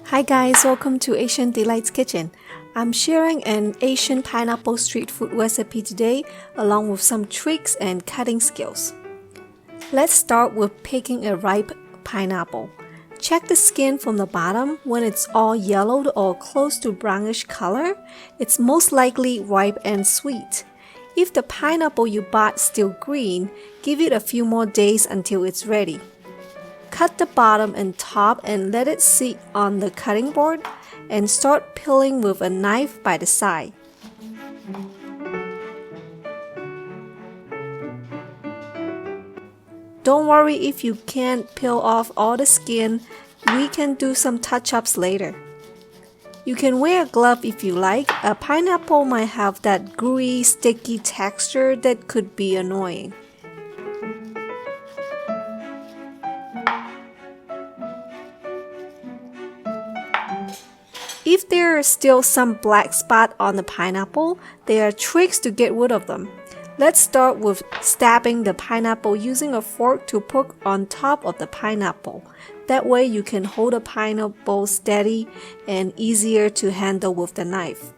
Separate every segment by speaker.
Speaker 1: Hi guys, welcome to Asian Delights Kitchen. I'm sharing an Asian pineapple street food recipe today along with some tricks and cutting skills. Let's start with picking a ripe pineapple. Check the skin from the bottom. When it's all yellowed or close to brownish color, it's most likely ripe and sweet. If the pineapple you bought is still green, give it a few more days until it's ready. Cut the bottom and top and let it sit on the cutting board and start peeling with a knife by the side. Don't worry if you can't peel off all the skin, we can do some touch-ups later. You can wear a glove if you like. A pineapple might have that gooey, sticky texture that could be annoying. If there are still some black spots on the pineapple, there are tricks to get rid of them. Let's start with stabbing the pineapple using a fork to poke on top of the pineapple. That way you can hold the pineapple steady and easier to handle with the knife.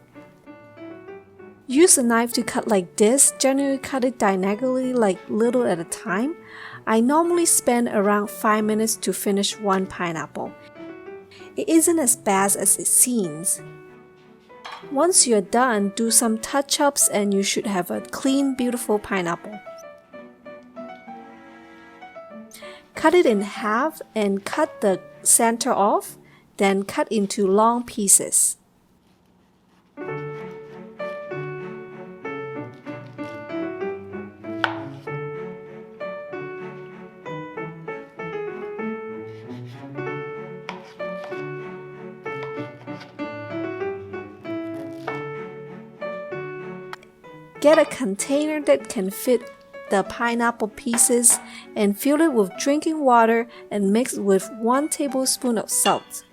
Speaker 1: Use a knife to cut like this. Generally cut it diagonally like little at a time. I normally spend around 5 minutes to finish one pineapple. It isn't as bad as it seems. Once you're done, do some touch-ups and you should have a clean, beautiful pineapple. Cut it in half and cut the center off, then cut into long pieces. Get a container that can fit the pineapple pieces and fill it with drinking water and mix with 1 tablespoon of salt.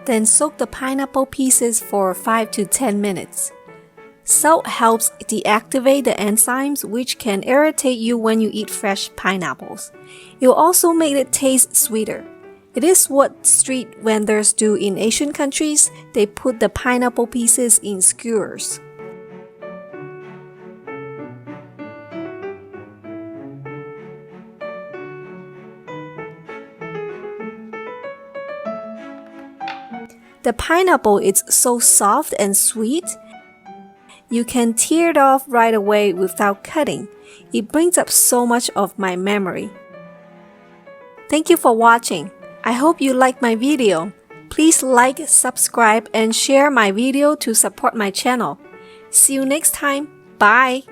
Speaker 1: Then soak the pineapple pieces for 5 to 10 minutes. Salt helps deactivate the enzymes which can irritate you when you eat fresh pineapples. It will also make it taste sweeter. It is what street vendors do in Asian countries. They put the pineapple pieces in skewers. The pineapple is so soft and sweet, you can tear it off right away without cutting. It brings up so much of my memory. Thank you for watching. I hope you liked my video. Please like, subscribe, and share my video to support my channel. See you next time. Bye!